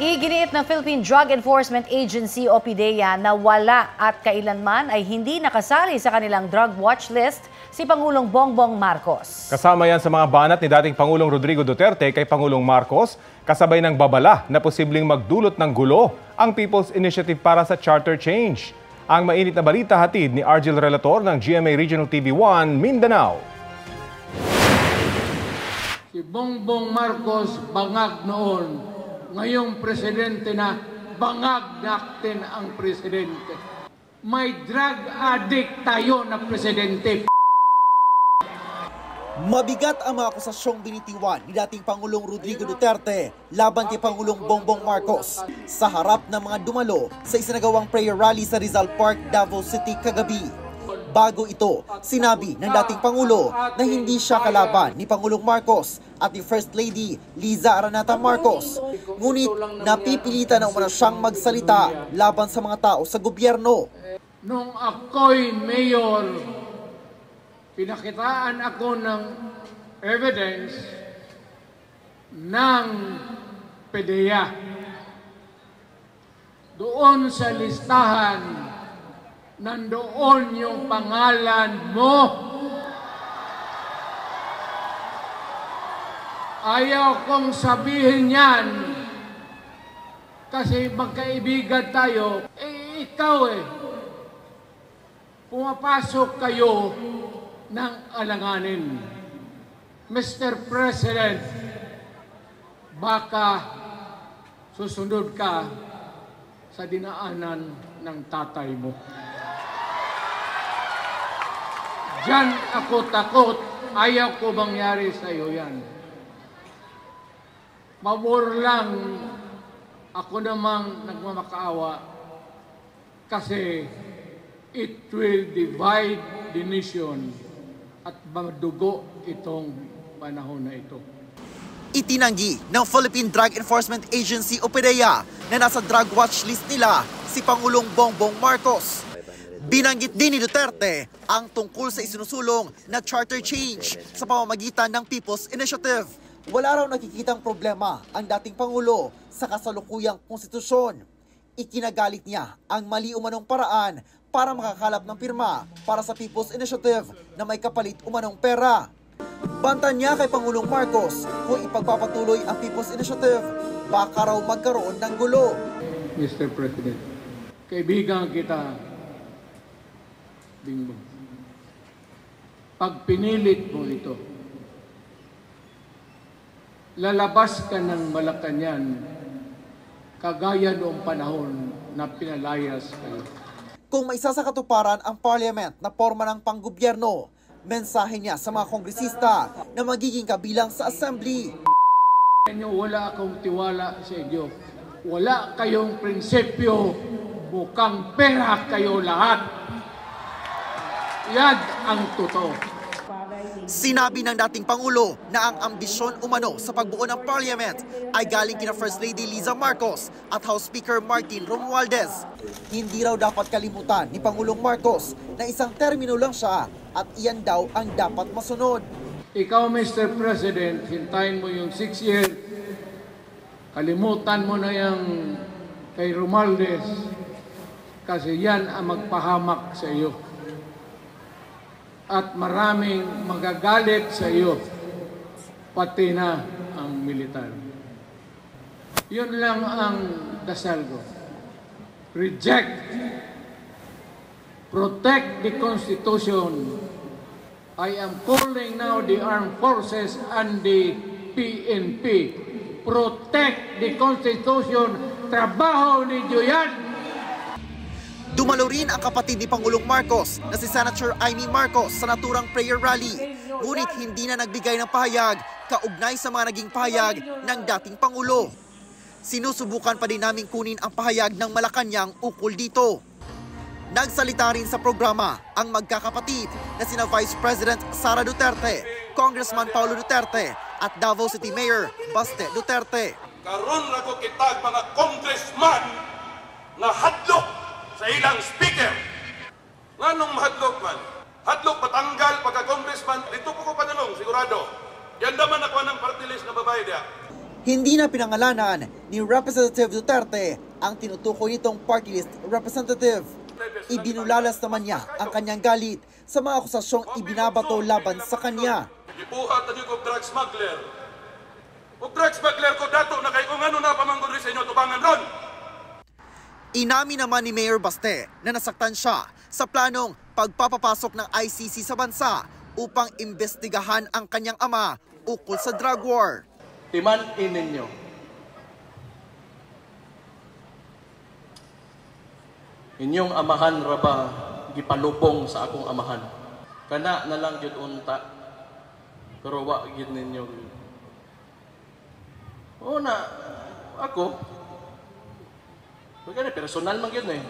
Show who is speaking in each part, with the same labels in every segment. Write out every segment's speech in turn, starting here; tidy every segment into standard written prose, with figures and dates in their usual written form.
Speaker 1: Iginiit ng Philippine Drug Enforcement Agency o PDEA na wala at kailanman ay hindi nakasali sa kanilang drug watch list si Pangulong Bongbong Marcos.
Speaker 2: Kasama yan sa mga banat ni dating Pangulong Rodrigo Duterte kay Pangulong Marcos, kasabay ng babala na posibleng magdulot ng gulo ang People's Initiative para sa Charter Change. Ang mainit na balita hatid ni Argel Relator ng GMA Regional TV1 Mindanao.
Speaker 3: Si Bongbong Marcos bangag noon. Ngayong presidente na, bangag natin ang presidente. May drug addict tayo na presidente.
Speaker 4: Mabigat ang mga akusasyong binitiwan ni dating Pangulong Rodrigo Duterte laban kay Pangulong Bongbong Marcos sa harap ng mga dumalo sa isinagawang prayer rally sa Rizal Park, Davao City kagabi. Bago ito, sinabi ng dating Pangulo na hindi siya kalaban ni Pangulong Marcos at ni First Lady Liza Araneta Marcos. Ngunit napipilitan na umano siyang magsalita laban sa mga tao sa gobyerno.
Speaker 3: Nung ako'y mayor, pinakitaan ako ng evidence ng PDEA. Doon sa listahan, nandoon yung pangalan mo. Ayaw kong sabihin yan kasi magkaibigan tayo. Ikaw pumapasok kayo ng alanganin. Mr. President, baka susunod ka sa dinaanan ng tatay mo. Diyan ako takot. Ayaw ko mangyari sa iyo yan. Mabor lang ako namang nagmamakaawa kasi it will divide the nation at madugo itong panahon na ito.
Speaker 4: Itinanggi ng Philippine Drug Enforcement Agency o PDEA na nasa drug watch list nila si Pangulong Bongbong Marcos. Binanggit din ni Duterte ang tungkol sa isinusulong na charter change sa pamamagitan ng People's Initiative. Wala raw nakikitang problema ang dating Pangulo sa kasalukuyang konstitusyon. Ikinagalit niya ang mali umanong paraan para makakalap ng pirma para sa People's Initiative na may kapalit umanong pera. Bantan niya kay Pangulong Marcos kung ipagpapatuloy ang People's Initiative, baka raw magkaroon ng gulo.
Speaker 3: Mr. President, kaibigan kita, Bingbong. Pag pinilit mo ito, lalabas ka ng Malacanang kagaya noong panahon na pinalayas kayo.
Speaker 4: Kung may isa sa katuparan ang parliament na forma ng panggobyerno, mensahe niya sa mga kongresista na magiging kabilang sa assembly.
Speaker 3: Wala akong tiwala sa inyo. Wala kayong prinsipyo. Mukhang pera kayo lahat. Yan ang totoo.
Speaker 4: Sinabi ng dating Pangulo na ang ambisyon umano sa pagbuo ng parliament ay galing kina First Lady Liza Marcos at House Speaker Martin Romualdez. Hindi raw dapat kalimutan ni Pangulong Marcos na isang termino lang siya at iyan daw ang dapat masunod.
Speaker 3: Ikaw, Mr. President, hintayin mo yung 6 years. Kalimutan mo na yung kay Romualdez kasi yan ang magpahamak sa iyo. At maraming magagalit sa iyo, pati na ang militar. Yun lang ang dasal ko. Reject. Protect the Constitution. I am calling now the armed forces and the PNP. Protect the Constitution. Trabaho ninyo yan.
Speaker 4: Dumalo rin ang kapatid ni Pangulong Marcos na si Senator Amy Marcos sa naturang prayer rally. Ngunit hindi na nagbigay ng pahayag kaugnay sa mga naging pahayag ng dating Pangulo. Sinusubukan pa din naming kunin ang pahayag ng Malacanang ukol dito. Nagsalita rin sa programa ang magkakapatid na sina Vice President Sara Duterte, Congressman Paulo Duterte at Davao City Mayor Baste Duterte.
Speaker 5: karon ra ko kitag mga congressman nga hadlok sa ilang speaker. Nganong mahadlok man? Hadlok patanggal pagka-congressman, dito ko padulong, sigurado. Yan naman ako ng party list na babae dia.
Speaker 4: Hindi na pinangalanan ni Representative Duterte ang tinutukoy nitong party list representative. Ibinulalas naman niya ang kanyang galit sa mga akusasyong ibinabato laban sa kanya.
Speaker 5: Ibuhat na ko drug smuggler. O drug smuggler ko dato na kay kung ano na pamanggod rin sa inyo tubangan ron.
Speaker 4: Inamin naman ni Mayor Baste na nasaktan siya sa planong pagpapapasok ng ICC sa bansa upang imbestigahan ang kanyang ama ukol sa drug war.
Speaker 6: Timan-in ninyo. Inyong amahan ra ba gipalubong sa akong amahan? Kana na lang gyud unta. Pero wa gyud ninyo. O na ako. Bagay personal man gyud eh.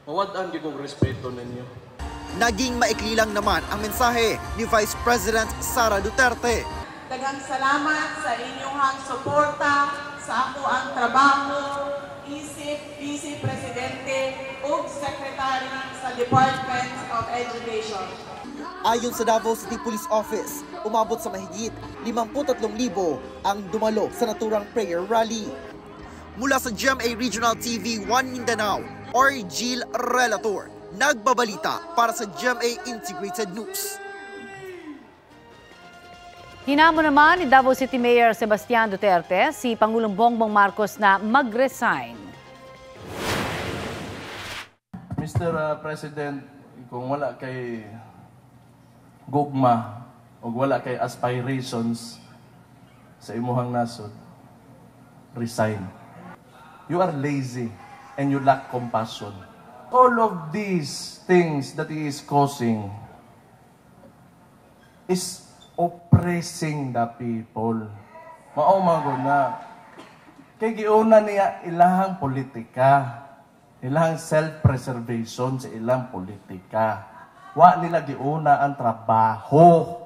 Speaker 6: Mawad-an gyud kong respeto ninyo.
Speaker 4: Naging maikli lang naman ang mensahe ni Vice President Sara Duterte.
Speaker 7: Daghang salamat sa inyong suporta sa ako ang trabaho, isip Vice Presidente ug Secretary sa Department of Education.
Speaker 4: Ayon sa Davao City Police Office, umabot sa mahigit 53,000 ang dumalo sa naturang prayer rally. Mula sa GMA Regional TV 1 Mindanao, Orgil Relator, nagbabalita para sa GMA Integrated News.
Speaker 1: Hinamon naman ni Davao City Mayor Sebastian Duterte si Pangulong Bongbong Marcos na mag-resign.
Speaker 6: Mr. President, kung wala kay gugma o wala kay aspirations sa imuhang nasod, resign. You are lazy and you lack compassion. All of these things that he is causing is oppressing the people. Mao na kay giuna niya ilahang politika, ilahang self-preservation sa ilang politika. Wa nila giuna ang trabaho.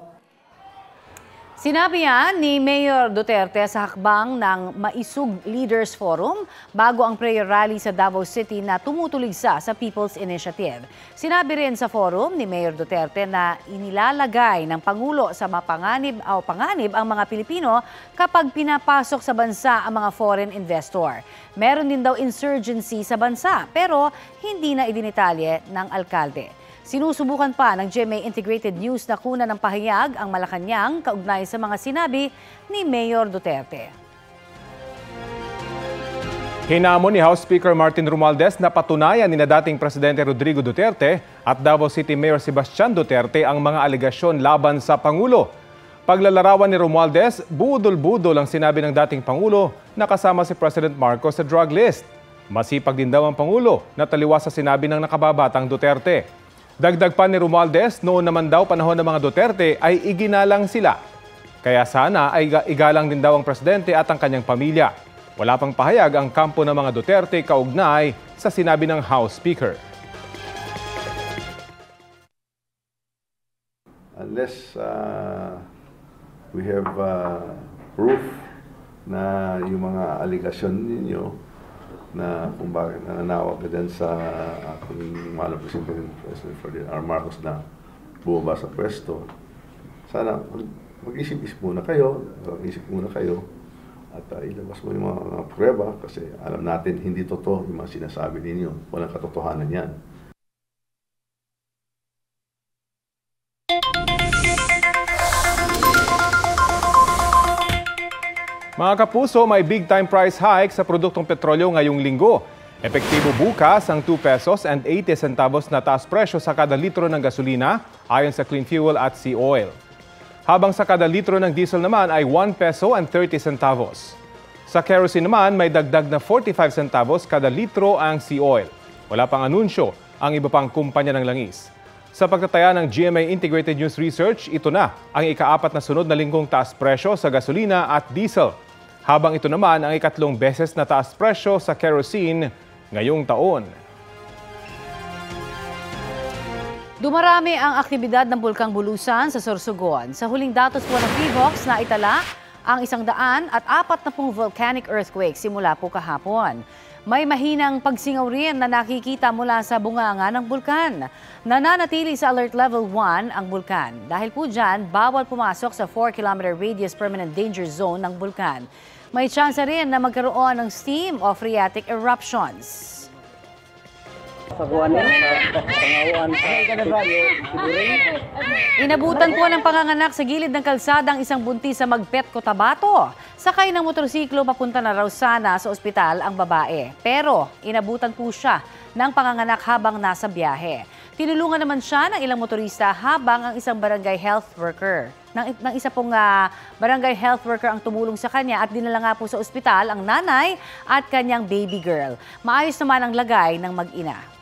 Speaker 1: Sinabi yan ni Mayor Duterte sa hakbang ng Maisug Leaders Forum bago ang prayer rally sa Davao City na tumutuligsa sa People's Initiative. Sinabi rin sa forum ni Mayor Duterte na inilalagay ng Pangulo sa panganib ang mga Pilipino kapag pinapasok sa bansa ang mga foreign investor. Meron din daw insurgency sa bansa pero hindi na idinitalye ng alkalde. Sinusubukan pa ng GMA Integrated News na kunan ng pahayag ang Malacanang kaugnay sa mga sinabi ni Mayor Duterte.
Speaker 2: Hinamon ni House Speaker Martin Romualdez na patunayan ni dating Presidente Rodrigo Duterte at Davao City Mayor Sebastian Duterte ang mga alegasyon laban sa Pangulo. Paglalarawan ni Romualdez, budol-budol ang sinabi ng dating Pangulo na kasama si President Marcos sa drug list. Masipag din daw ang Pangulo na taliwas sa sinabi ng nakababatang Duterte. Dagdag pa ni Romualdez, noon naman daw panahon ng mga Duterte ay iginalang sila. Kaya sana ay igalang din daw ang presidente at ang kanyang pamilya. Wala pang pahayag ang kampo ng mga Duterte kaugnay sa sinabi ng House Speaker.
Speaker 8: Unless we have proof na yung mga aligasyon ninyo na kung bakit nananawag ka dyan sa ating mahal na President Ferdinand Marcos na bumaba sa pwesto. Sana mag-isip-isip muna kayo, at ilabas mo yung mga prueba kasi alam natin hindi totoo yung mga sinasabi ninyo. Walang katotohanan yan.
Speaker 2: Mga kapuso, may big-time price hike sa produktong petrolyo ngayong linggo. Epektibo bukas ang 2 pesos and 80 centavos na taas presyo sa kada litro ng gasolina ayon sa Clean Fuel at Sea Oil. Habang sa kada litro ng diesel naman ay 1 peso and 30 centavos. Sa kerosene naman may dagdag na 45 centavos kada litro ang Sea Oil. Wala pang anunsyo ang iba pang kumpanya ng langis. Sa pagtataya ng GMA Integrated News Research, ito na ang ika-4 na sunod na linggong taas presyo sa gasolina at diesel. Habang ito naman ang ikatlong beses na taas presyo sa kerosene ngayong taon. Dumarami ang aktibidad ng Bulkang Bulusan sa Sorsogon. Sa huling datos po ng PHIVOX na itala,
Speaker 1: ang 140 volcanic earthquake simula po kahapon. May mahinang pagsingaw rin na nakikita mula sa bunganga ng bulkan. Nananatili sa alert level 1 ang bulkan. Dahil po dyan, bawal pumasok sa 4-kilometer radius permanent danger zone ng bulkan. May tsansa rin na magkaroon ng steam o phreatic eruptions. Inabutan po ng panganganak sa gilid ng kalsada ang isang buntis sa Magpet, Cotabato. Sakay ng motorsiklo papunta na raw sana sa ospital ang babae. Pero inabutan po siya ng panganganak habang nasa biyahe. Tinulungan naman siya ng ilang motorista habang ang isang barangay health worker. Ng isa pong barangay health worker ang tumulong sa kanya at dinala nga po sa ospital ang nanay at kanyang baby girl. Maayos naman ang lagay ng mag-ina.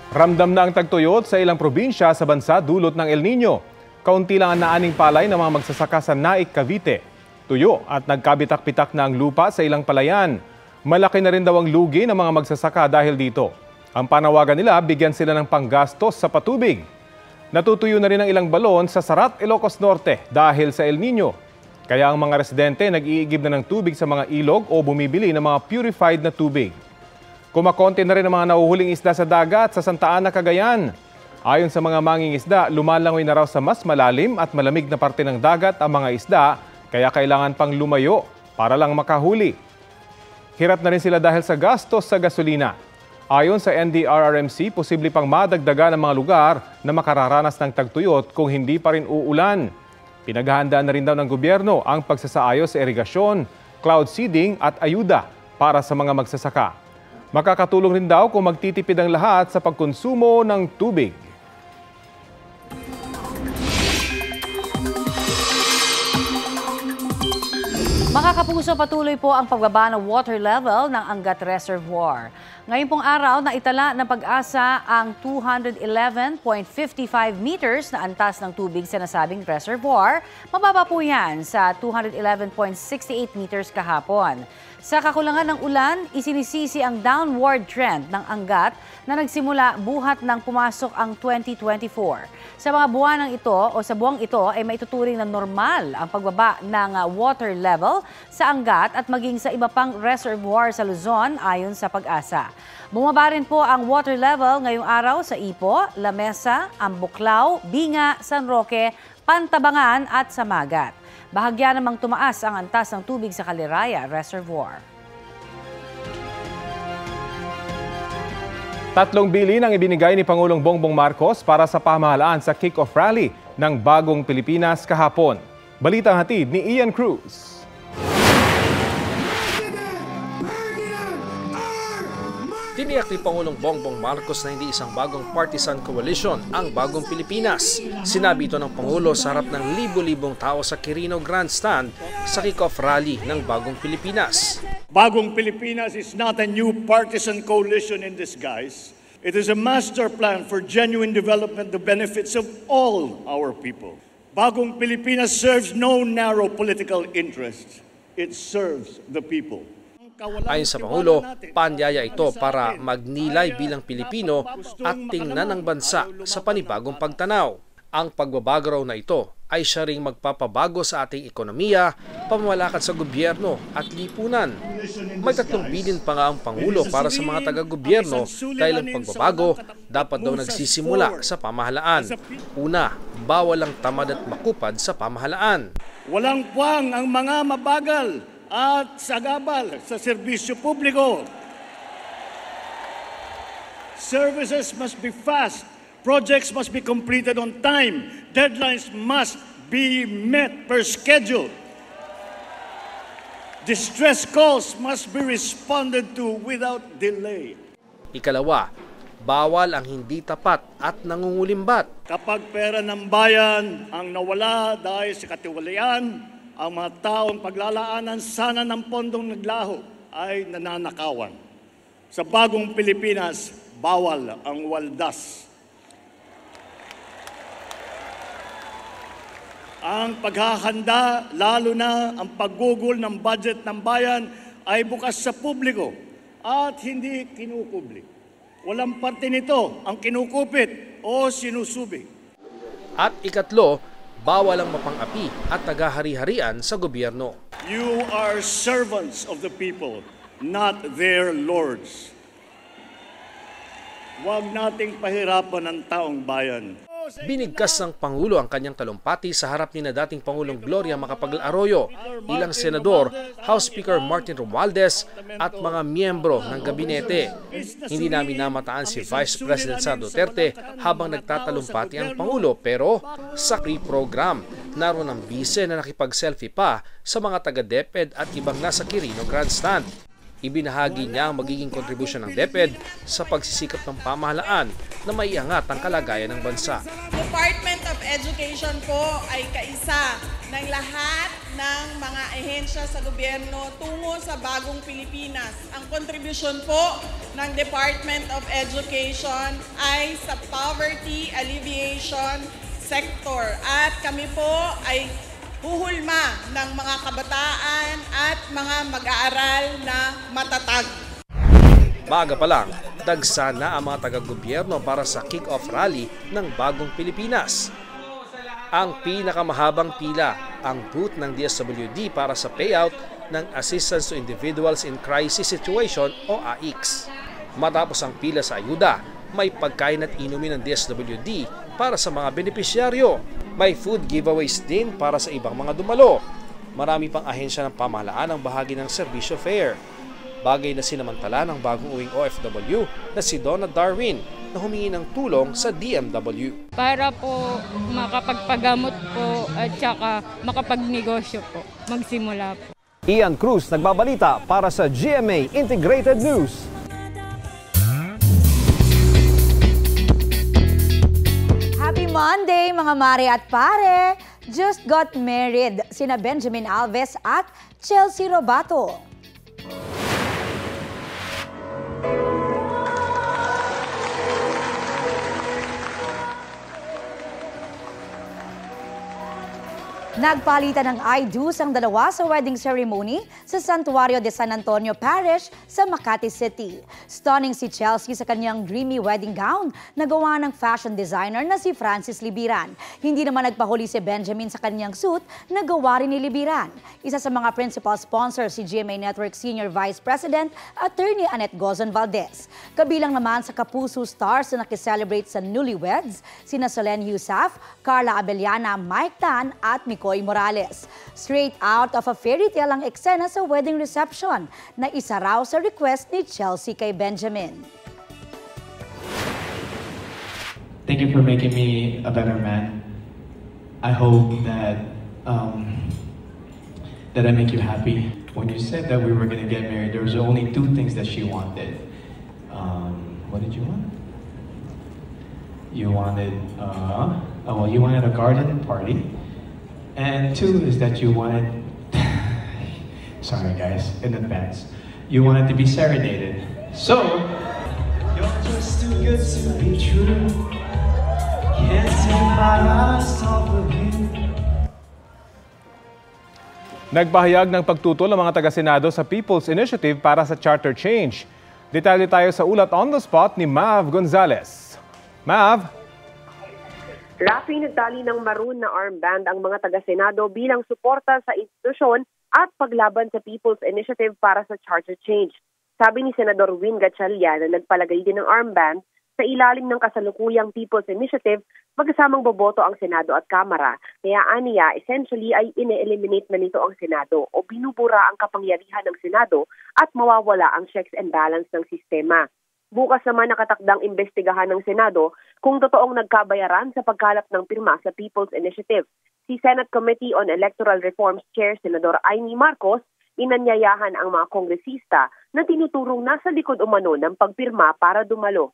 Speaker 2: Ramdam na ang tagtuyot sa ilang probinsya sa bansa dulot ng El Nino. Kaunti lang ang naaning palay ng mga magsasaka sa Naik, Cavite. Tuyo at nagkabitak-pitak na ang lupa sa ilang palayan. Malaki na rin daw ang lugi ng mga magsasaka dahil dito. Ang panawagan nila, bigyan sila ng panggastos sa patubig. Natutuyo na rin ang ilang balon sa Sarat, Ilocos Norte dahil sa El Nino. Kaya ang mga residente nag-iigib na ng tubig sa mga ilog o bumibili ng mga purified na tubig. Kumakonti na rin ang mga nahuhuling isda sa dagat sa Santa Ana, Cagayan. Ayon sa mga mangingisda, lumalangoy na raw sa mas malalim at malamig na parte ng dagat ang mga isda, kaya kailangan pang lumayo para lang makahuli. Hirap na rin sila dahil sa gastos sa gasolina. Ayon sa NDRRMC, posible pang madagdagan ang mga lugar na makararanas ng tagtuyot kung hindi pa rin uulan. Pinaghahandaan na rin daw ng gobyerno ang pagsasaayos sa irigasyon, cloud seeding at ayuda para sa mga magsasaka. Makakatulong rin daw kung magtitipid ang lahat sa pagkonsumo ng tubig.
Speaker 1: Mga kapuso, patuloy po ang pagbaba ng water level ng Angat Reservoir. Ngayon pong araw, naitala ng Pag-asa ang 211.55 meters na antas ng tubig sa nasabing reservoir. Mababa po yan sa 211.68 meters kahapon. Sa kakulangan ng ulan, isinisisi ang downward trend ng Angat na nagsimula buhat ng pumasok ang 2024. Sa mga buwanang ito o sa buwang ito ay maituturing na normal ang pagbaba ng water level sa Angat at maging sa iba pang reservoir sa Luzon ayon sa Pag-asa. Bumaba rin po ang water level ngayong araw sa Ipo, Lamesa, Ambuklao, Binga, San Roque, Pantabangan at Samagat. Bahagya namang tumaas ang antas ng tubig sa Caliraya Reservoir.
Speaker 2: 3 bilin ang ibinigay ni Pangulong Bongbong Marcos para sa pamahalaan sa kick-off rally ng Bagong Pilipinas kahapon. Balitang hatid ni Ian Cruz.
Speaker 9: Tiniyak ni Pangulong Bongbong Marcos na hindi isang bagong partisan coalition ang Bagong Pilipinas. Sinabi ito ng Pangulo sa harap ng libo-libong tao sa Quirino Grandstand sa kick-off rally ng Bagong Pilipinas.
Speaker 10: Bagong Pilipinas is not a new partisan coalition in disguise. It is a master plan for genuine development, the benefits of all our people. Bagong Pilipinas serves no narrow political interests. It serves the people.
Speaker 9: Ayon sa Pangulo, paanyaya ito para magnilay bilang Pilipino at tingnan ng bansa sa panibagong pagtanaw. Ang pagbabago raw na ito ay siya ring magpapabago sa ating ekonomiya, pamamalakad sa gobyerno at lipunan. May 3 bilin pa nga ang Pangulo para sa mga taga-gobyerno dahil ang pagbabago dapat daw nagsisimula sa pamahalaan. Una, bawal ang tamad at makupad sa pamahalaan.
Speaker 10: Walang puwang ang mga mabagal at sagabal sa serbisyo publiko. Services must be fast. Projects must be completed on time. Deadlines must be met per schedule. Distress calls must be responded to without delay.
Speaker 9: Ikalawa, bawal ang hindi tapat at nangungulimbat.
Speaker 10: Kapag pera ng bayan ang nawala dahil sa katiwalian, ang mga taong paglalaanan sana ng pondong naglaho ay nananakawan. Sa Bagong Pilipinas, bawal ang waldas. Ang paghahanda, lalo na ang paggugol ng budget ng bayan, ay bukas sa publiko at hindi kinukubli. Walang parte nito ang kinukupit o sinusubi.
Speaker 9: At ikatlo, bawal ang mapang-api at tagahari-harian sa gobyerno.
Speaker 10: You are servants of the people, not their lords. Huwag nating pahirapan ang taong bayan.
Speaker 9: Binigkas ng Pangulo ang kanyang talumpati sa harap ni na dating Pangulong Gloria Macapagal-Arroyo, ilang senador, House Speaker Martin Romualdez at mga miyembro ng gabinete. Hindi namin namataan si Vice President Sara Duterte habang nagtatalumpati ang Pangulo, pero sa pre-program, naroon ang bise na nakipag-selfie pa sa mga taga-DepEd at ibang nasa Quirino Grandstand. Ibinahagi niya ang magiging kontribusyon ng DepEd sa pagsisikap ng pamahalaan na maiangat ang kalagayan ng bansa.
Speaker 7: Department of Education po ay kaisa ng lahat ng mga ehensya sa gobyerno tungo sa bagong Pilipinas. Ang kontribusyon po ng Department of Education ay sa poverty alleviation sector at kami po ay huhulma ng mga kabataan at mga mag-aaral na matatag.
Speaker 9: Maaga pa lang, dagsa na ang mga taga-gobyerno para sa kick-off rally ng Bagong Pilipinas. Ang pinakamahabang pila, ang booth ng DSWD para sa payout ng Assistance to Individuals in Crisis Situation o AICS. Matapos ang pila sa ayuda, may pagkain at inumin ng DSWD para sa mga benepisyaryo. May food giveaways din para sa ibang mga dumalo. Marami pang ahensya ng pamahalaan ang bahagi ng serbisyo fair. Bagay na sinamantala ng bagong uwing OFW na si Donna Darwin na humingi ng tulong sa DMW.
Speaker 11: Para po makapagpagamot po at saka makapagnegosyo po, magsimula po.
Speaker 12: Ian Cruz nagbabalita para sa GMA Integrated News.
Speaker 13: Happy Monday mga mare at pare! Just got married sina Benjamin Alves at Chelsea Robato. Nagpalitan ng I-do's ang dalawa sa wedding ceremony sa Santuario de San Antonio Parish sa Makati City. Stunning si Chelsea sa kanyang dreamy wedding gown na gawa ng fashion designer na si Francis Libiran. Hindi naman nagpahuli si Benjamin sa kanyang suit na gawa rin ni Libiran. Isa sa mga principal sponsors si GMA Network Senior Vice President Attorney Annette Gozon Valdez. Kabilang naman sa Kapuso stars na nakiselebrate sa newlyweds, sina Solen Yusaf, Carla Abellana, Mike Tan at Mikoy Morales. Straight out of a fairy tale ang eksena sa wedding reception na isa raw sa request ni Chelsea kay Benjamin.
Speaker 14: Thank you for making me a better man. I hope that I make you happy. When you said that we were going to get married, there was only two things that she wanted. What did you want? You wanted, you wanted a garden party. And two is that you wanted, sorry guys, in advance, you wanted to be serenaded. So, you're just too good to be true. Can't take my eyes off of you.
Speaker 2: Nagpahayag ng pagtutol ang mga taga-Senado sa People's Initiative para sa Charter Change. Detalye tayo sa ulat on the spot ni Mav Gonzalez. Mav?
Speaker 15: Rafi, nagtali ng maroon na armband ang mga taga-Senado bilang suporta sa institusyon at paglaban sa People's Initiative para sa Charter Change. Sabi ni Senador Win Gatchalian na nagpalagay din ng armband sa ilalim ng kasalukuyang People's Initiative, magkasamang boboto ang Senado at Kamara. Kaya aniya, essentially ay ine-eliminate na nito ang Senado o binubura ang kapangyarihan ng Senado at mawawala ang checks and balance ng sistema. Bukas naman nakatakdang imbestigahan ng Senado kung totoong nagkabayaran sa pagkalap ng pirma sa People's Initiative. Si Senate Committee on Electoral Reforms Chair Senador Amy Marcos, inanyayahan ang mga kongresista na tinuturong nasa likod umano ng pagpirma para dumalo.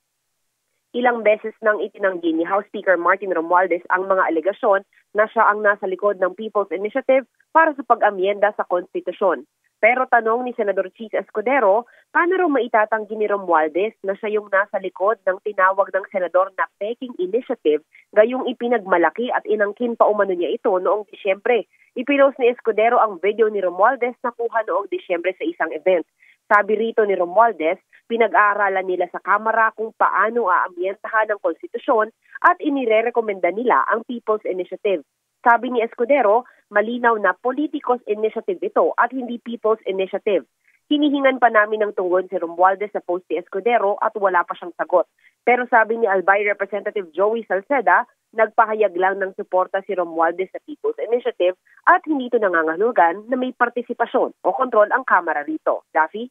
Speaker 15: Ilang beses nang itinanggi ni House Speaker Martin Romualdez ang mga alegasyon na siya ang nasa likod ng People's Initiative para sa pag-amyenda sa konstitusyon. Pero tanong ni Senador Chis Escudero, paano raw maitatanggi ni Romualdez na siya yung nasa likod ng tinawag ng senador na Peking Initiative, gayong ipinagmalaki at inangkin pa umano niya ito noong Disyembre. Ipinost ni Escudero ang video ni Romualdez na kuha noong Disyembre sa isang event. Sabi rito ni Romualdez, pinag-aaralan nila sa Kamara kung paano aamyentahan ng konstitusyon at inirerekomenda nila ang People's Initiative. Sabi ni Escudero, malinaw na Politicos Initiative ito at hindi People's Initiative. Hinihingan pa namin ng tugon si Romualdez sa post ni Escudero at wala pa siyang sagot. Pero sabi ni Albay Representative Joey Salceda, nagpahayag lang ng suporta si Romualdez sa People's Initiative at hindi ito nangangahulugan na may partisipasyon o kontrol ang Kamara rito. Daffy?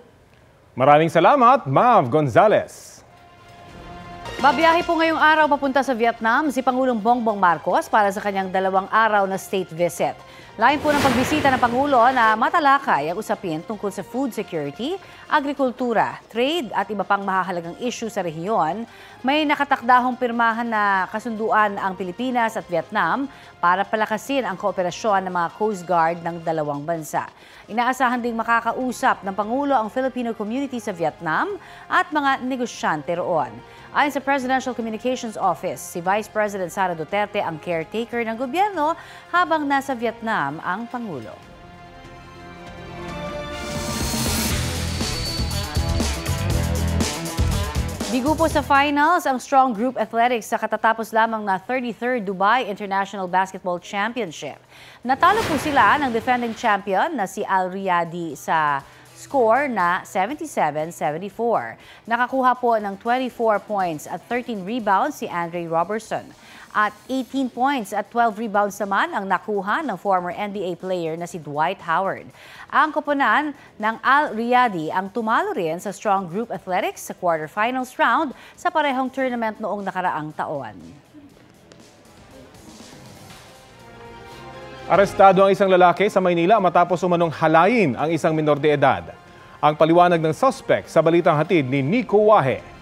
Speaker 2: Maraming salamat, Mav Gonzalez.
Speaker 1: Babiyahe po ngayong araw papunta sa Vietnam si Pangulong Bongbong Marcos para sa kanyang 2 araw na state visit. Lain po ng pagbisita ng Pangulo na matalakay ang usapin tungkol sa food security, agrikultura, trade at iba pang mahahalagang issue sa rehiyon. May nakatakdahong pirmahan na kasunduan ang Pilipinas at Vietnam para palakasin ang kooperasyon ng mga Coast Guard ng dalawang bansa. Inaasahan ding makakausap ng Pangulo ang Filipino community sa Vietnam at mga negosyante roon. Ayon sa Presidential Communications Office, si Vice President Sara Duterte ang caretaker ng gobyerno habang nasa Vietnam ang Pangulo. Bigo po sa finals ang Strong Group Athletics sa katatapos lamang na 33rd Dubai International Basketball Championship. Natalo po sila ng defending champion na si Al Riyadi sa score na 77-74. Nakakuha po ng 24 points at 13 rebounds si Andre Robertson. At 18 points at 12 rebounds naman ang nakuha ng former NBA player na si Dwight Howard. Ang koponan ng Al Riyadi ang tumalo rin sa Strong Group Athletics sa quarterfinals round sa parehong tournament noong nakaraang taon.
Speaker 2: Arestado ang isang lalaki sa Maynila matapos umanong halayin ang isang minor de edad. Ang paliwanag ng suspect sa balitang hatid ni Nico Wahe.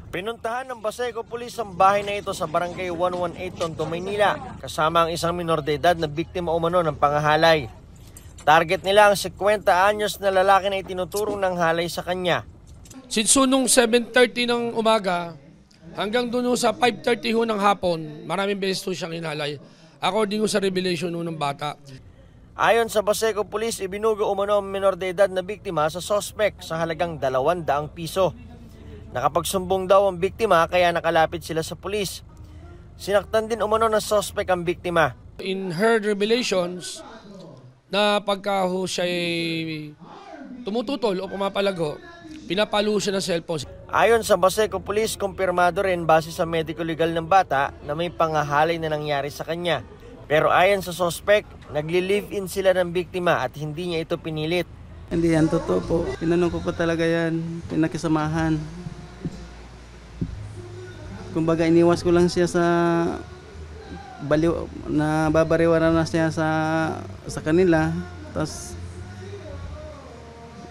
Speaker 16: Pinuntahan ng Baseco Police ang bahay na ito sa Barangay 118, Tondo, Maynila, kasama ang isang minor de edad na biktima umano ng pangahalay. Target nila ang 50 anyos na lalaki na itinuturong ng halay sa kanya.
Speaker 17: Since nung 7:30 ng umaga, hanggang doon sa 5:30 ng hapon, maraming beses to siyang inhalay. According sa revelation ng bata.
Speaker 16: Ayon sa Baseco Police, ibinugo umano ang minor de edad na biktima sa suspect sa halagang 200 piso. Nakapagsumbong daw ang biktima kaya nakalapit sila sa pulis. Sinaktan din umano ng suspect ang biktima.
Speaker 17: In her revelations, na pagka siya tumututol o pumapalago, pinapalo siya ng cellphone.
Speaker 16: Ayon sa Baseco Police, kumpirmado rin base sa medical legal ng bata na may pangahalay na nangyari sa kanya. Pero ayon sa suspect, nagli-live-in sila ng biktima at hindi niya ito pinilit.
Speaker 18: Hindi yan totoo po. Tinanong ko po talaga yan, pinakisamahan. Kumbaga iniwas ko lang siya sa baliw, na babariwaran na siya sa kanila. Tapos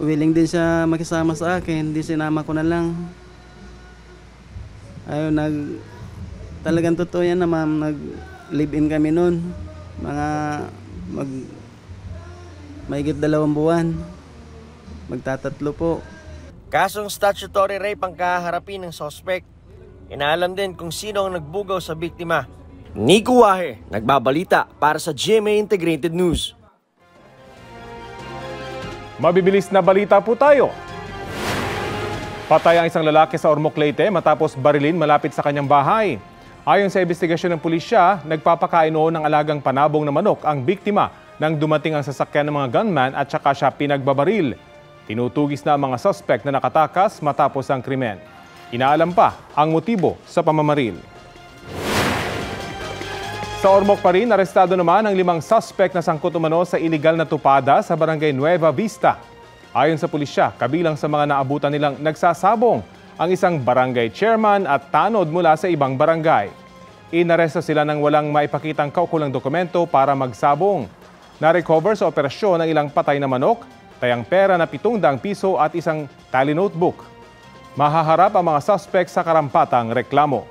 Speaker 18: willing din siya makisama sa akin, di sinama ko na lang. Ayun, talagang totoo yan na ma'am, nag-live-in kami noon. Mahigit 2 buwan. Magtatatlo po.
Speaker 16: Kasong statutory rape ang kaharapin ng suspect. Inaalam din kung sino ang nagbugaw sa biktima. Nico Wahe, nagbabalita para sa GMA Integrated News.
Speaker 2: Mabibilis na balita po tayo. Patay ang isang lalaki sa Ormoc, Leyte matapos barilin malapit sa kanyang bahay. Ayon sa investigasyon ng pulisya, nagpapakain noon ng alagang panabong na manok ang biktima nang dumating ang sasakyan ng mga gunman at saka siya pinagbabaril. Tinutugis na ang mga suspect na nakatakas matapos ang krimen. Inaalam pa ang motibo sa pamamaril. Sa Ormoc pa rin, arestado naman ang 5 suspect na sangkot umano sa iligal na tupada sa Barangay Nueva Vista. Ayon sa pulisya, kabilang sa mga naabutan nilang nagsasabong ang isang barangay chairman at tanod mula sa ibang barangay. Inaresto sila ng walang maipakitang kaukulang dokumento para magsabong. Na-recover sa operasyon ang ilang patay na manok, tayang pera na 700 piso at isang tally notebook. Mahaharap ang mga suspect sa karampatang reklamo.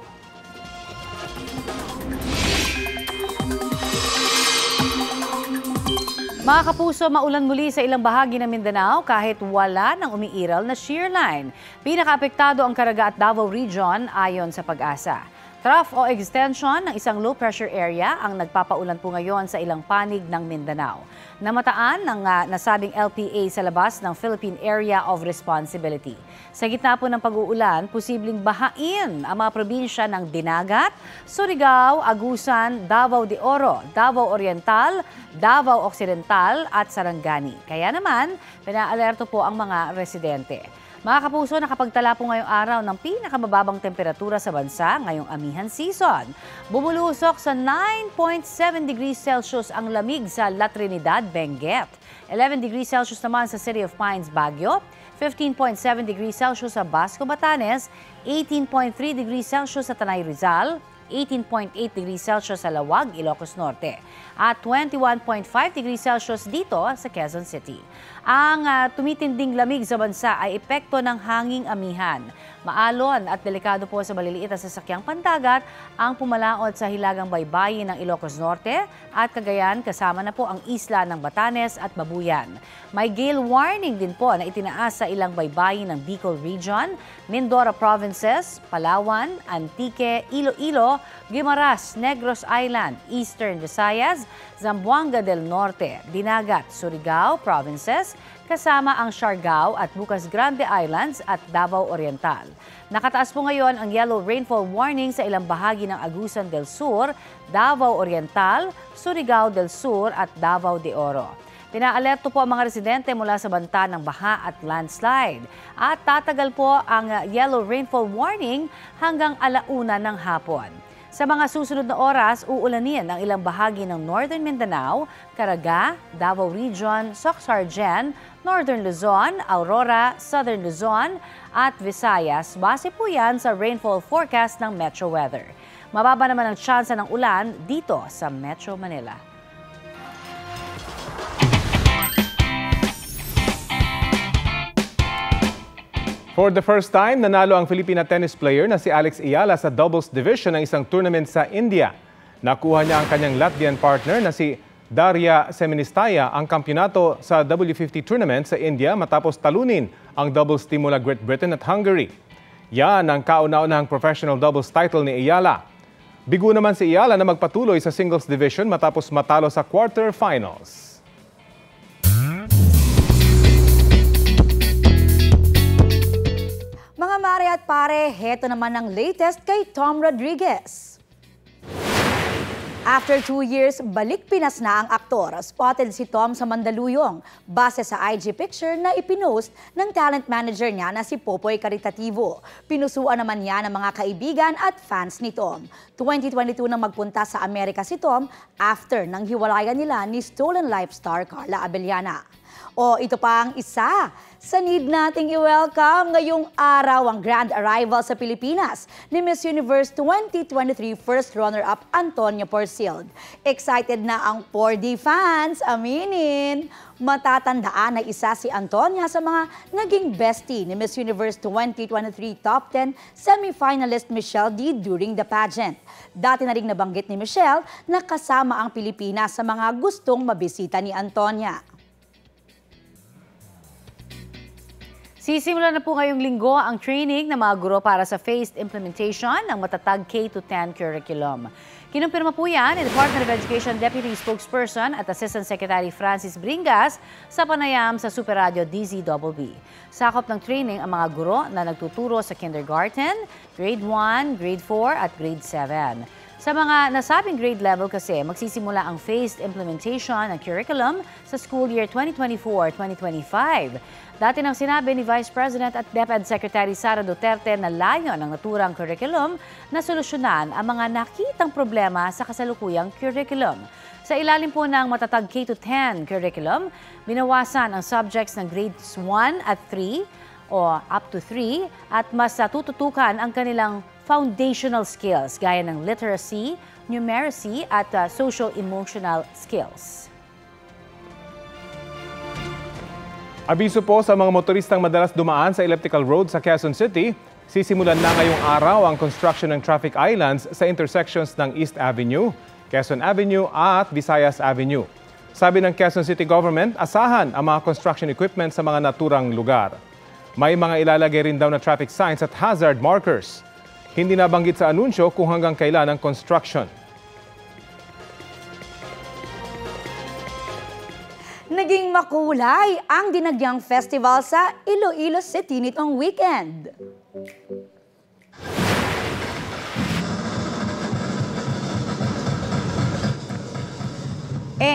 Speaker 1: Mga kapuso, maulan muli sa ilang bahagi ng Mindanao kahit wala ng umiiral na shear line. Pinakaapektado ang Caraga at Davao Region ayon sa Pag-asa. Trough o extension ng isang low-pressure area ang nagpapaulan po ngayon sa ilang panig ng Mindanao. Namataan ng nasabing LPA sa labas ng Philippine Area of Responsibility. Sa gitna po ng pag-uulan, posibleng bahain ang mga probinsya ng Dinagat, Surigao, Agusan, Davao de Oro, Davao Oriental, Davao Occidental at Sarangani. Kaya naman, pinaalerto po ang mga residente. Mga kapuso, nakapagtala po ngayong araw ng pinakamababang temperatura sa bansa ngayong amihan season. Bumulusok sa 9.7 degrees Celsius ang lamig sa La Trinidad, Benguet. 11 degrees Celsius naman sa City of Pines, Baguio. 15.7 degrees Celsius sa Basco, Batanes. 18.3 degrees Celsius sa Tanay, Rizal. 18.8 degrees Celsius sa Lawag, Ilocos Norte. At 21.5 degrees Celsius dito sa Quezon City. Ang tumitinding lamig sa bansa ay epekto ng hanging amihan. Maalon at delikado po sa maliliit na sasakyang pandagat ang pumalaot sa hilagang baybayin ng Ilocos Norte at Cagayan, kasama na po ang isla ng Batanes at Babuyan. May gale warning din po na itinaas sa ilang baybayin ng Bicol Region, Mindoro Provinces, Palawan, Antique, Iloilo, Guimaras, Negros Island, Eastern Visayas, Zamboanga del Norte, Dinagat, Surigao Provinces, kasama ang Siargao at Bukas Grande Islands at Davao Oriental. Nakataas po ngayon ang yellow rainfall warning sa ilang bahagi ng Agusan del Sur, Davao Oriental, Surigao del Sur at Davao de Oro. Pinaalerto po ang mga residente mula sa banta ng baha at landslide. At tatagal po ang yellow rainfall warning hanggang 1:00 ng hapon. Sa mga susunod na oras, uulanin ang ilang bahagi ng Northern Mindanao, Caraga, Davao Region, Soc-Sargen, Northern Luzon, Aurora, Southern Luzon at Visayas. Base po yan sa rainfall forecast ng Metro Weather. Mababa naman ang tsansa ng ulan dito sa Metro Manila.
Speaker 2: For the first time, nanalo ang Filipina tennis player na si Alex Ayala sa doubles division ng isang tournament sa India. Nakuha niya ang kanyang Latvian partner na si Daria Seministaya ang kampyonato sa W50 tournament sa India matapos talunin ang doubles team mula Great Britain at Hungary. Yan ang kauna-unahang professional doubles title ni Ayala. Bigo naman si Ayala na magpatuloy sa singles division matapos matalo sa quarterfinals.
Speaker 13: Mga mare at pare, heto naman ang latest kay Tom Rodriguez. After 2 years, balik Pinas na ang aktor. Spotted si Tom sa Mandaluyong base sa IG picture na ipinost ng talent manager niya na si Popoy Caritativo. Pinusuan naman niya ng mga kaibigan at fans ni Tom. 2022 nang magpunta sa Amerika si Tom after nang hiwalayan nila ni Stolen Life star Carla Abellana. O ito pa ang isa sa need nating i-welcome ngayong araw ang grand arrival sa Pilipinas ni Miss Universe 2023 first runner-up Antonia Porcilde. Excited na ang 4D fans, aminin! Matatandaan na isa si Antonia sa mga naging bestie ni Miss Universe 2023 Top 10 semi-finalist Michelle D during the pageant. Dati na ring nabanggit ni Michelle na kasama ang Pilipinas sa mga gustong mabisita ni Antonia.
Speaker 1: Sisimula na po ngayong linggo ang training ng mga guro para sa phased implementation ng matatag K-10 curriculum. Kinumpirma po yan ni Department of Education Deputy Spokesperson at Assistant Secretary Francis Bringas sa panayam sa Super Radio DZBB. Sakop ng training ang mga guro na nagtuturo sa kindergarten, grade 1, grade 4 at grade 7. Sa mga nasabing grade level kasi, magsisimula ang phased implementation ng curriculum sa school year 2024-2025. Dati nang sinabi ni Vice President at DepEd Secretary Sara Duterte na layon ng naturang curriculum na solusyonan ang mga nakitang problema sa kasalukuyang curriculum. Sa ilalim po ng matatag K-10 curriculum, binawasan ang subjects ng grades 1 at 3 o up to 3 at mas tututukan ang kanilang foundational skills gaya ng literacy, numeracy at social-emotional skills.
Speaker 2: Abiso po sa mga motoristang madalas dumaan sa elliptical road sa Quezon City, sisimulan na ngayong araw ang construction ng traffic islands sa intersections ng East Avenue, Quezon Avenue at Visayas Avenue. Sabi ng Quezon City Government, asahan ang mga construction equipment sa mga naturang lugar. May mga ilalagay rin daw na traffic signs at hazard markers. Hindi nabanggit sa anunsyo kung hanggang kailan ang construction.
Speaker 13: Naging makulay ang Dinagyang Festival sa Iloilo City nitong weekend.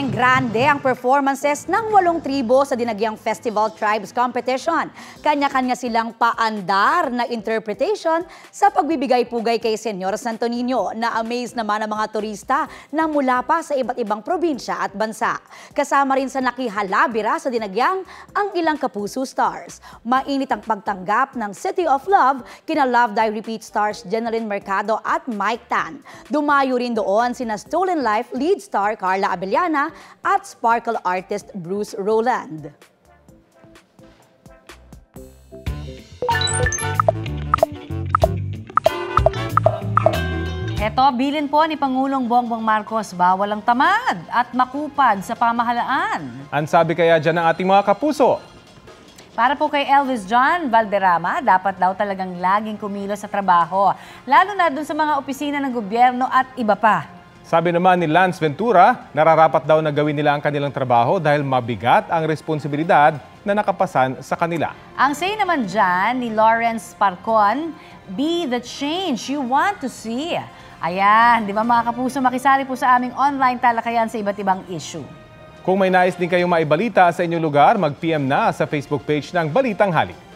Speaker 13: Grande ang performances ng 8 tribo sa Dinagyang Festival Tribes Competition. Kanya-kanya silang paandar na interpretation sa pagbibigay-pugay kay Senyor Santo Niño. Na-amaze naman ang mga turista na mula pa sa iba't ibang probinsya at bansa. Kasama rin sa nakihalabira sa Dinagyang ang ilang Kapuso stars. Mainit ang pagtanggap ng City of Love kina Love Die Repeat stars Jeneline Mercado at Mike Tan. Dumayo rin doon sina Stolen Life lead star Carla Abellana at sparkle artist Bruce Rowland.
Speaker 1: Eto, bilin po ni Pangulong Bongbong Marcos, bawal ang tamad at makupad sa pamahalaan.
Speaker 2: Ang sabi kaya dyan ng ating mga kapuso?
Speaker 1: Para po kay Elvis John Valderrama, dapat daw talagang laging kumilos sa trabaho, lalo na dun sa mga opisina ng gobyerno at iba pa.
Speaker 2: Sabi naman ni Lance Ventura, nararapat daw na gawin nila ang kanilang trabaho dahil mabigat ang responsibilidad na nakapasan sa kanila.
Speaker 1: Ang say naman dyan ni Lawrence Parcon, be the change you want to see. Ayan, di ba mga kapuso, makisali po sa aming online talakayan sa iba't ibang issue.
Speaker 2: Kung may nais din kayong maibalita sa inyong lugar, mag-PM na sa Facebook page ng Balitang Halik.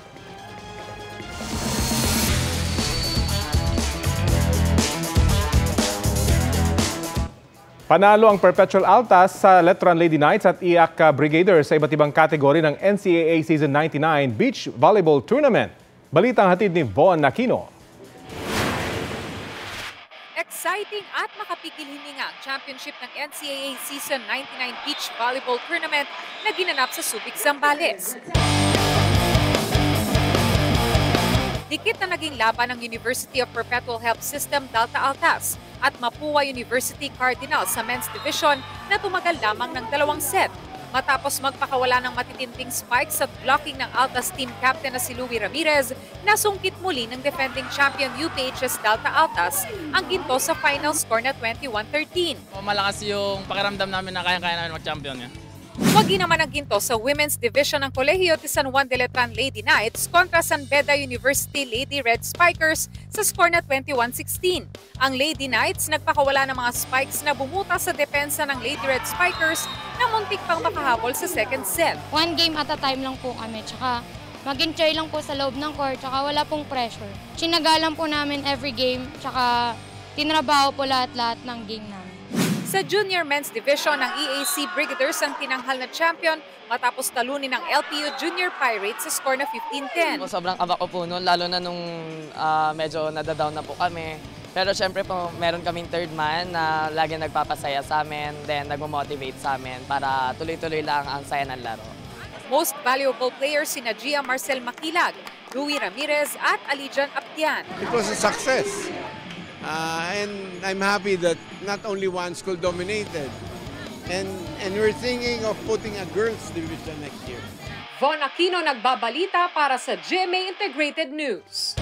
Speaker 2: Panalo ang Perpetual Altas sa Letran Lady Knights at IAC Brigaders sa iba't ibang kategory ng NCAA Season 99 Beach Volleyball Tournament. Balitang hatid ni Von Aquino.
Speaker 19: Exciting at makapigil hininga ang championship ng NCAA Season 99 Beach Volleyball Tournament na ginanap sa Subic, Zambales. Dikit na naging laban ng University of Perpetual Health System Delta Altas at Mapua University Cardinals sa men's division na tumagal lamang ng 2 set. Matapos magpakawala ng matitinding spikes at blocking ng Altas team captain na si Louie Ramirez, nasungkit muli ng defending champion UPHS Delta Altas ang ginto sa final score na 21-13.
Speaker 20: Malakas yung pakiramdam namin na kaya-kaya namin mag-champion niya.
Speaker 19: Wagi naman ang ginto sa women's division ng Colegio de San Juan de Letran Lady Knights kontra San Beda University Lady Red Spikers sa score na 21-16. Ang Lady Knights nagpakawala ng mga spikes na bumuta sa depensa ng Lady Red Spikers na muntik pang makahabol sa second set.
Speaker 21: One game at a time lang po kami, tsaka mag-enjoy lang po sa loob ng court, tsaka wala pong pressure. Sinagalan po namin every game, tsaka tinrabaho po lahat-lahat ng game namin.
Speaker 19: Sa junior men's division ng EAC Brigaders ang tinanghal na champion matapos talunin ng LPU Junior Pirates sa score na 15-10.
Speaker 22: Sobrang kaba ko po noon, lalo na nung medyo nadadown na po kami. Pero syempre po meron kaming third man na lagi nagpapasaya sa amin, then nagmo-motivate sa amin para tuloy-tuloy lang ang saya ng laro.
Speaker 19: Most valuable players sina Gia Marcel Makilag, Louie Ramirez at Alijan Aptian.
Speaker 23: It was a success. And I'm happy that not only one school dominated, and we're thinking of putting a girls division next year.
Speaker 19: Von Aquino nagbabalita para sa GMA Integrated News.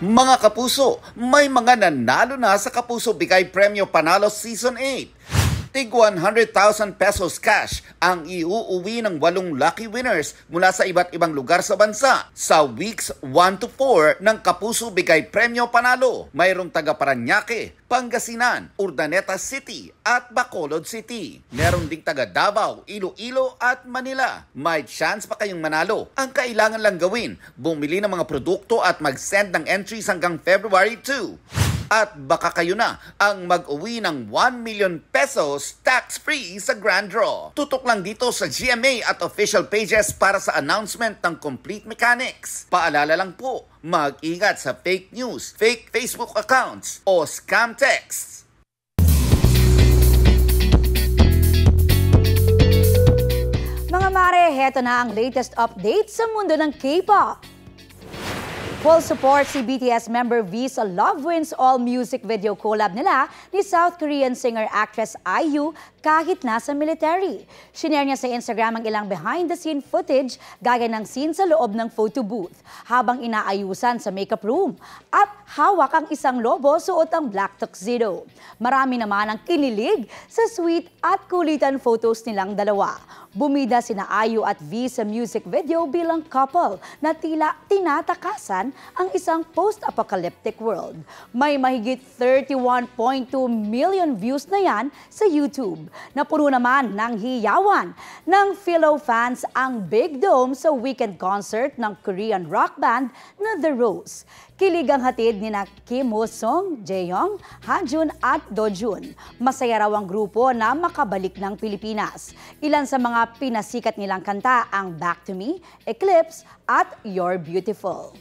Speaker 24: Mga kapuso, may mga nanalo na sa Kapuso Bigay Premyo Panalo Season 8. Tig 100,000 pesos cash ang iuuwi ng 8 lucky winners mula sa iba't ibang lugar sa bansa sa weeks 1 to 4 ng Kapuso Bigay Premyo Panalo. Mayroong taga Parañaque, Pangasinan, Urdaneta City at Bacolod City. Meron ding taga Davao, Iloilo at Manila. May chance pa kayong manalo. Ang kailangan lang gawin, bumili ng mga produkto at mag-send ng entries hanggang February 2. At baka kayo na ang mag-uwi ng 1 million pesos tax-free sa Grand Draw. Tutok lang dito sa GMA at official pages para sa announcement ng complete mechanics. Paalala lang po, mag-ingat sa fake news, fake Facebook accounts o scam texts.
Speaker 13: Mga mare, heto na ang latest update sa mundo ng K-pop. Full support si BTS member V sa Love Wins All music video collab nila ni South Korean singer-actress IU kahit nasa military. Shinare niya sa Instagram ang ilang behind-the-scene footage gaya ng scene sa loob ng photo booth habang inaayusan sa makeup room. At hawak ang isang lobo suot ang black tuxedo. Marami naman ang kinilig sa sweet at kulitan photos nilang dalawa. Bumida sina IU at V sa music video bilang couple na tila tinatakasan ang isang post-apocalyptic world. May mahigit 31.2 million views na yan sa YouTube. Napuno naman ng hiyawan ng Philo fans ang Big Dome sa weekend concert ng Korean rock band na The Rose. Kilig ang hatid ni Kim Woo-sung, Jaehyung, Hajun at Dojun. Masaya raw ang grupo na makabalik ng Pilipinas. Ilan sa mga pinasikat nilang kanta ang Back to Me, Eclipse at You're Beautiful.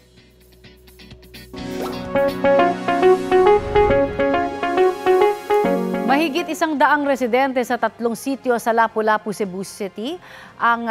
Speaker 1: Mahigit 100 residente sa 3 sitio sa Lapu-Lapu, Cebu City. Ang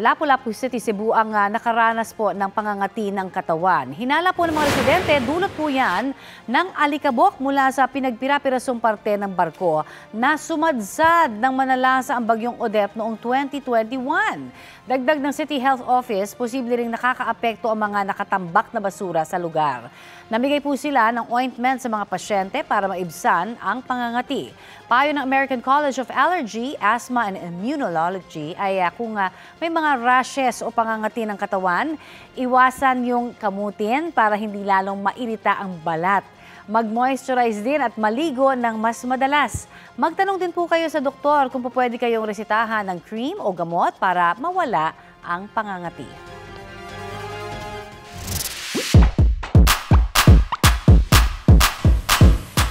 Speaker 1: Lapu-Lapu City, Cebu ang nakaranas po ng pangangati ng katawan. Hinala po ng mga residente, dulot po yan ng alikabok mula sa pinagpira-pirasong parte ng barko na sumadsad ng manalasa ang bagyong Odette noong 2021. Dagdag ng City Health Office, posible ring nakakaapekto ang mga nakatambak na basura sa lugar. Namigay po sila ng ointment sa mga pasyente para maibsan ang pangangati. Payo ng American College of Allergy, Asthma and Immunology ay kung may mga rashes o pangangati ng katawan, iwasan yung kamutin para hindi lalong mairita ang balat. Mag-moisturize din at maligo ng mas madalas. Magtanong din po kayo sa doktor kung pwede kayong resitahan ng cream o gamot para mawala ang pangangati.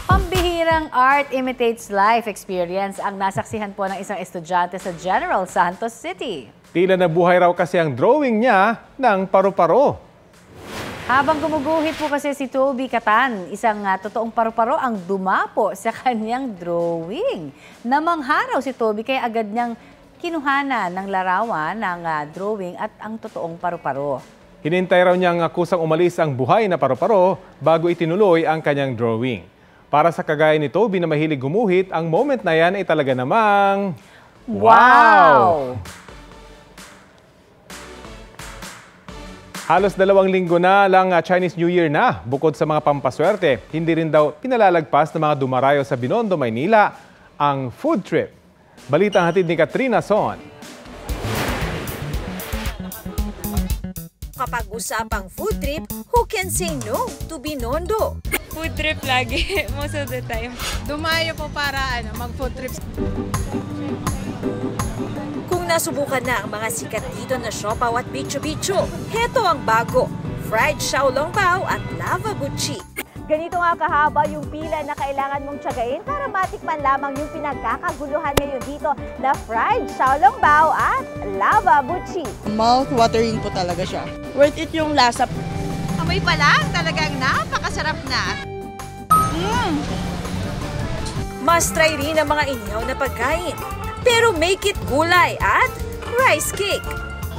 Speaker 1: Pambihirang art imitates life experience ang nasaksihan po ng isang estudyante sa General Santos City.
Speaker 2: Tila nabuhay raw kasi ang drawing niya ng paru-paro.
Speaker 1: Habang gumuguhit po kasi si Toby Catan, isang totoong paru-paro ang dumapo sa kanyang drawing. Namangha raw si Toby kaya agad niyang kinuhanan ng larawan ng drawing at ang totoong paru-paro.
Speaker 2: Hinintay raw niyang kusang umalis ang buhay na paru-paro bago itinuloy ang kanyang drawing. Para sa kagaya ni Toby na mahilig gumuhit, ang moment na yan ay talaga namang... Wow! Halos 2 linggo na lang Chinese New Year na. Bukod sa mga pampaswerte, hindi rin daw pinalalagpas ng mga dumarayo sa Binondo, Maynila ang food trip. Balitang hatid ni Katrina Son.
Speaker 3: Kapag usapang food trip, who can say no to Binondo?
Speaker 11: Food trip lagi, most of the time.
Speaker 4: Dumayo po para mag-food trip.
Speaker 3: Kung nasubukan na ang mga sikat dito na siopaw at bicho-bicho, heto ang bago, fried xiaolongbao at lava buchi.
Speaker 5: Ganito nga kahaba yung pila na kailangan mong tiyagain para matikman lamang yung pinagkakaguluhan ngayon dito na fried xiaolongbao at lava buchi.
Speaker 4: Mouth-watering po talaga siya. Worth it yung lasa.
Speaker 5: Amoy pa lang, talagang napakasarap na.
Speaker 3: Must try rin ang mga inyaw na pagkain. Pero make it gulay at rice cake.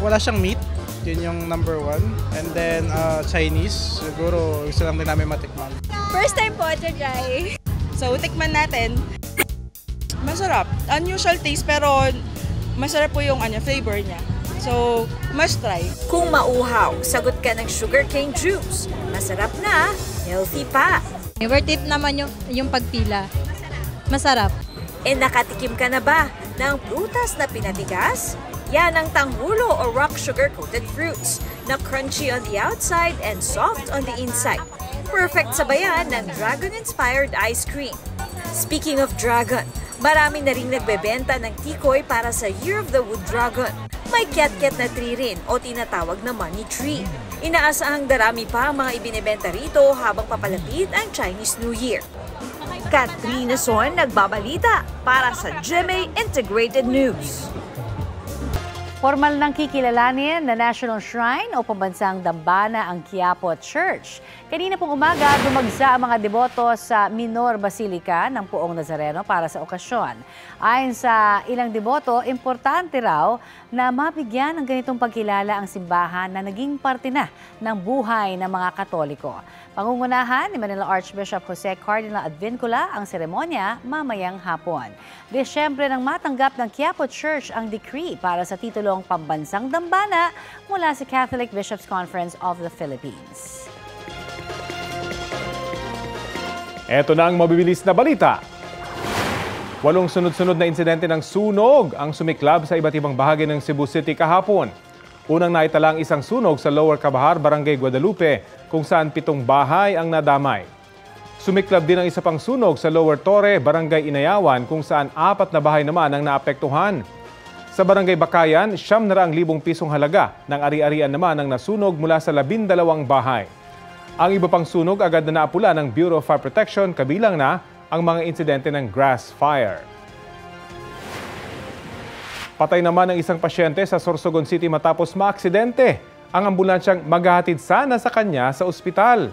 Speaker 6: Wala siyang meat. Yun yung number 1. And then Chinese, siguro gusto lang din namin matikman.
Speaker 5: First time po to try.
Speaker 4: So tikman natin. Masarap. Unusual taste pero masarap po yung flavor niya. So must try.
Speaker 3: Kung mauhaw, sagot ka ng sugarcane juice. Masarap na, healthy pa.
Speaker 25: Worth it naman yung pagpila. Masarap.
Speaker 3: E nakatikim ka na ba ng prutas na pinatigas? Yan ang tanghulo o rock sugar-coated fruits na crunchy on the outside and soft on the inside. Perfect sabayan ng dragon-inspired ice cream. Speaking of dragon, marami na rin nagbebenta ng tikoy para sa Year of the Wood Dragon. May ket-ket na tree rin o tinatawag na money tree. Inaasahang darami pa ang mga ibinebenta rito habang papalapit ang Chinese New Year. Katrina Son nagbabalita para sa GMA Integrated News.
Speaker 1: Formal nang kikilalanin na National Shrine o pambansang dambana ang Quiapo Church. Kanina pong umaga, dumagsa ang mga deboto sa Minor Basilica ng Poong Nazareno para sa okasyon. Ayon sa ilang deboto, importante raw na mabigyan ng ganitong pagkilala ang simbahan na naging parte na ng buhay ng mga Katoliko. Pangungunahan ni Manila Archbishop Jose Cardinal Advincula ang seremonya mamayang hapon. Desyembre nang matanggap ng Quiapo Church ang decree para sa titulong pambansang dambana mula sa Catholic Bishops' Conference of the Philippines.
Speaker 2: Ito na ang mabibilis na balita. 8 sunod-sunod na insidente ng sunog ang sumiklab sa iba't ibang bahagi ng Cebu City kahapon. Unang naitala ang isang sunog sa Lower Cabahar, Barangay Guadalupe, kung saan 7 bahay ang nadamay. Sumiklab din ang isa pang sunog sa Lower Torre, Barangay Inayawan, kung saan 4 na bahay naman ang naapektuhan. Sa Barangay Bakayan, 900,000 pisong halaga ng ari-arian naman ang nasunog mula sa 12 bahay. Ang iba pang sunog agad na naapula ng Bureau of Fire Protection, kabilang na ang mga insidente ng grass fire. Patay naman ang isang pasyente sa Sorsogon City matapos maaksidente. Ang ambulansyang maghahatid sana sa kanya sa ospital.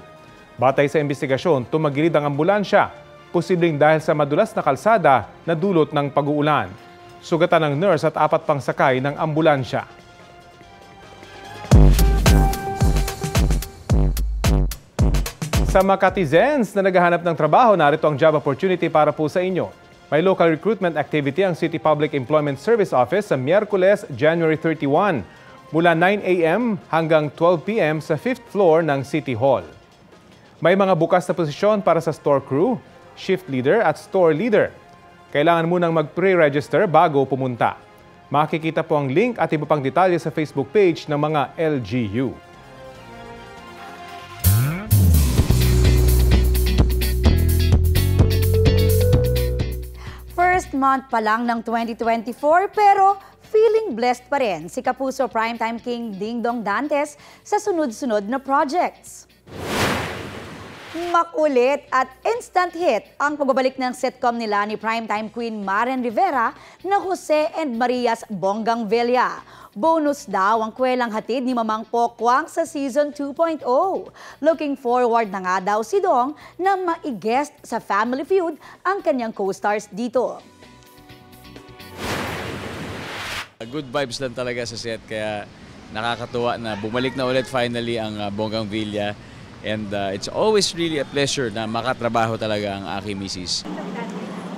Speaker 2: Batay sa investigasyon, tumagilid ang ambulansya, posibleng dahil sa madulas na kalsada na dulot ng pag-uulan. Sugatan ng nurse at 4 pang sakay ng ambulansya. Sa Makatizens na naghahanap ng trabaho, narito ang job opportunity para po sa inyo. May local recruitment activity ang City Public Employment Service Office sa Miyerkules, January 31, mula 9 a.m. hanggang 12 p.m. sa 5th floor ng City Hall. May mga bukas na posisyon para sa store crew, shift leader at store leader. Kailangan munang mag-pre-register bago pumunta. Makikita po ang link at iba pang detalye sa Facebook page ng mga LGU.
Speaker 13: First month pa lang ng 2024 pero feeling blessed pa rin si Kapuso Primetime King Ding Dong Dantes sa sunod-sunod na projects. Makulit at instant hit ang pagbabalik ng sitcom nila ni Primetime Queen Maren Rivera na Jose and Maria's Bonggang Villa. Bonus daw ang kwelang hatid ni Mamang Pokwang sa Season 2.0. Looking forward na nga daw si Dong na mai-guest sa Family Feud ang kanyang co-stars dito.
Speaker 7: Good vibes lang talaga sa set kaya nakakatuwa na bumalik na ulit finally ang Bonggang Villa. And it's always really a pleasure na makatrabaho talaga ang aking misis.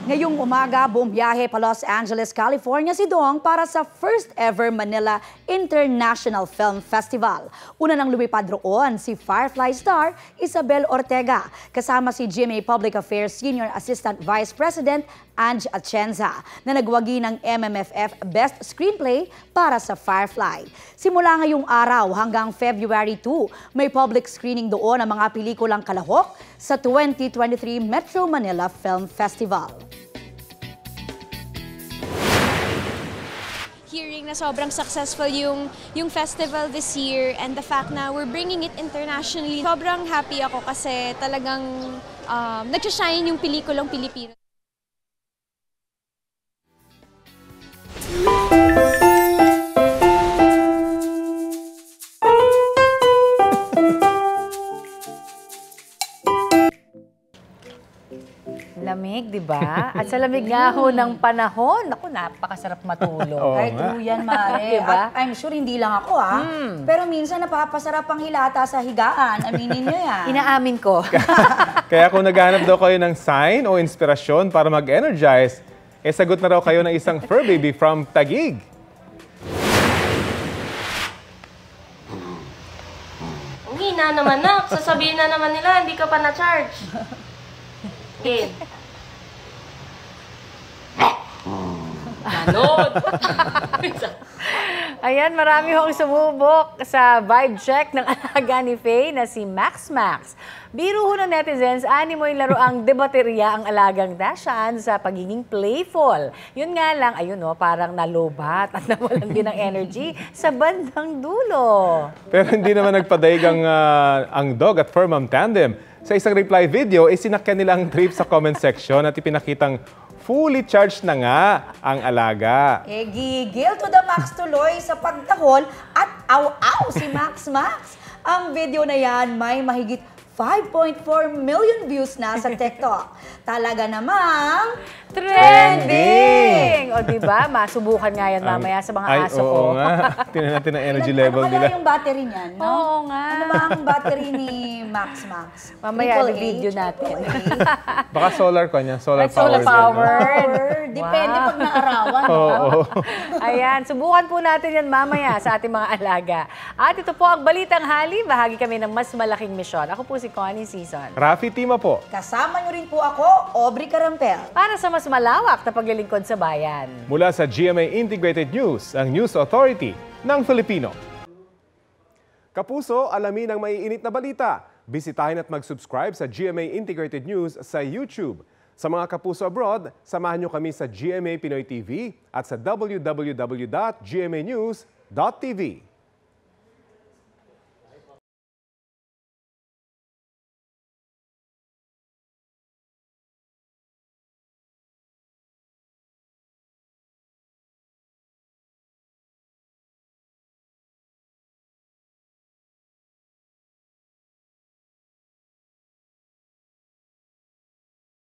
Speaker 13: Ngayong umaga, buong biyahe pa Los Angeles, California si Dong para sa first ever Manila International Film Festival. Una nang lumipad roon si Firefly star Isabel Ortega kasama si GMA Public Affairs Senior Assistant Vice President Ange Atienza na nagwagi ng MMFF Best Screenplay para sa Firefly. Simula ngayong araw hanggang February 2, may public screening doon ang mga pelikulang kalahok sa 2023 Metro Manila Film Festival.
Speaker 8: Hearing na sobrang successful yung festival this year and the fact na we're bringing it internationally. Sobrang happy ako kasi talagang nag-shine yung pelikulang Pilipino.
Speaker 1: Lamig, di ba? At sa lamig nga ho ng panahon, naku, napakasarap matulog.
Speaker 13: Ay, true yan, Mare.
Speaker 1: Diba?
Speaker 13: At I'm sure hindi lang ako, ha? Pero minsan napapasarap ang hilata sa higaan. Aminin nyo yan.
Speaker 1: Inaamin ko.
Speaker 2: Kaya kung naghahanap daw kayo ng sign o inspirasyon para mag-energize, sagot na raw kayo ng isang fur baby from Taguig.
Speaker 9: Ang hina naman, nak. Sasabihin na naman nila, hindi ka pa na-charge. Kid. Ganon.
Speaker 1: Ayan, marami hong sumubok sa vibe check ng alaga ni Faye na si Max Max. Biro ho ng netizens, animoy laro ang debaterya ang alagang Dashan sa pagiging playful. Yun nga lang, ayun o, parang nalobat at nawalan din ng energy sa bandang dulo.
Speaker 2: Pero hindi naman nagpadaig ang dog at fur mom tandem. Sa isang reply video, sinakyan nila ang trip sa comment section at ipinakitang fully charged na nga ang alaga.
Speaker 13: Gigil to the max tuloy sa pagtahol at aw-aw si Max Max. Ang video na yan may mahigit 5.4 million views na sa TikTok. Talaga namang
Speaker 1: trending! O diba, masubukan nga yan mamaya sa mga aso ko.
Speaker 2: Oo nga. Tingnan natin ang energy level
Speaker 13: ano
Speaker 2: nila.
Speaker 13: Ano yung battery niyan, no?
Speaker 1: Oo nga.
Speaker 13: Ano ba ang battery ni Max Max?
Speaker 1: Mamaya video natin.
Speaker 2: Baka solar ko niya. Solar
Speaker 1: Solar power.
Speaker 13: Depende pag naarawan.
Speaker 2: Oo.
Speaker 1: Ayan, subukan po natin yan mamaya sa ating mga alaga. At ito po ang Balitang Hali. Bahagi kami ng mas malaking misyon. Ako po si Connie Season.
Speaker 2: Rafi Tima po.
Speaker 13: Kasama niyo rin po ako, Aubrey Carampel.
Speaker 1: Para sa mas malawak na paglilingkod sa bayan.
Speaker 2: Mula sa GMA Integrated News, ang News Authority ng Filipino. Kapuso, alamin ang maiinit na balita. Bisitahin at mag-subscribe sa GMA Integrated News sa YouTube. Sa mga kapuso abroad, samahan niyo kami sa GMA Pinoy TV at sa www.gmanews.tv.